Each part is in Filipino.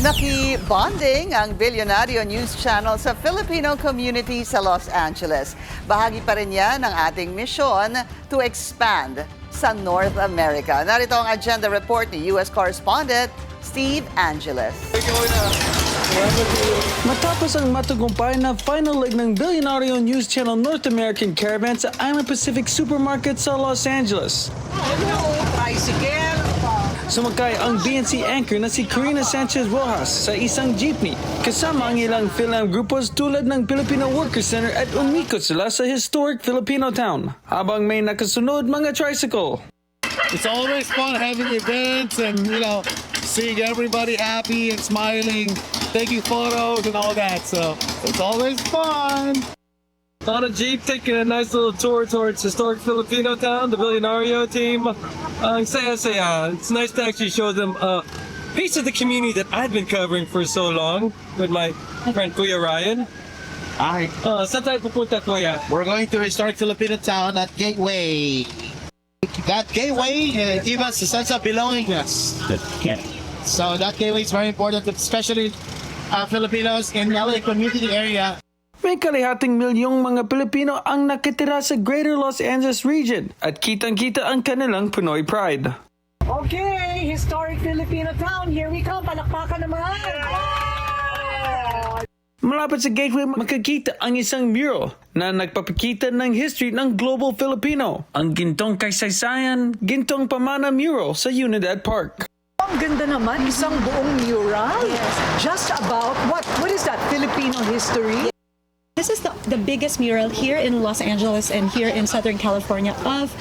Naki-bonding ang Bilyonaryo News Channel sa Filipino community sa Los Angeles. Bahagi pa rin yan ng ating misyon to expand sa North America. Narito ang agenda report ni U.S. correspondent Steve Angeles. Matapos ang matagumpay na final leg ng Bilyonaryo News Channel North American Caravan sa Island Pacific Supermarket sa Los Angeles, sumakay ang BNC anchor na si Karina Sanchez Rojas sa isang jeepney kasama ang ilang PhilAm grupos tulad ng Filipino Worker Center at umikot sila sa historic Filipino town habang may nakasunod mga tricycle. It's always fun having events and, seeing everybody happy and smiling, taking photos and all that. So it's always fun. On a jeep, taking a nice little tour towards historic Filipino town, the Bilyonaryo team. Saya. It's nice to actually show them a piece of the community that I've been covering for so long with my friend Kuya Ryan. Hi. Saan tayo pupunta, Kuya? We're going to historic Filipino town at Gateway. That gateway gives us a sense of belongingness. So that gateway is very important, especially Filipinos in the LA community area. May kalihating milyong mga Pilipino ang nakitira sa Greater Los Angeles region at kitang-kita ang kanilang Pinoy pride. Okay, historic Filipino town. Here we come. Palakpakan naman. Malapit sa gateway, makikita ang isang mural na nagpapakita ng history ng Global Filipino. Ang gintong kaysaysayan, gintong pamana mural sa Unidad Park. Ang ganda naman, isang buong mural. Just about what is that? Filipino history? This is the biggest mural here in Los Angeles and here in Southern California of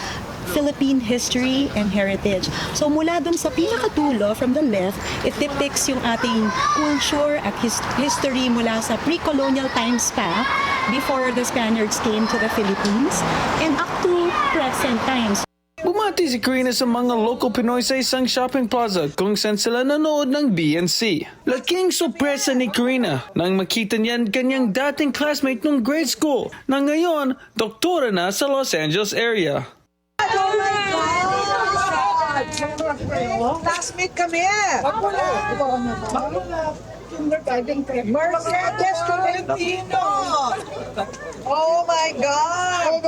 Philippine history and heritage. So mula dun sa pinakatulo, from the left, it depicts yung ating culture at history mula sa pre-colonial times pa, before the Spaniards came to the Philippines, and up to present times. Bumati si Karina sa mga local Pinoy sa isang shopping plaza kung saan sila nanood ng BNC. Laking sorpresa ni Karina nang makita niyan kanyang dating classmate nung grade school na ngayon doktora na sa Los Angeles area. Oh my God! Classmate kami! Mercedes Tolentino! Oh my God!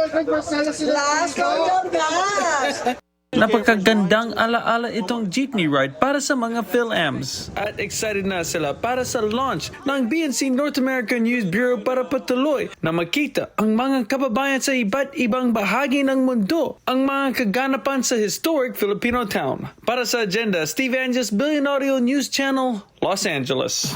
Last of that! Napakagandang alaala itong jeepney ride para sa mga PhilAms. At excited na sila para sa launch ng BNC North American News Bureau para patuloy na makita ang mga kababayan sa iba't ibang bahagi ng mundo ang mga kaganapan sa historic Filipino town. Para sa agenda, Steve Angeles, Bilyonaryo News Channel, Los Angeles.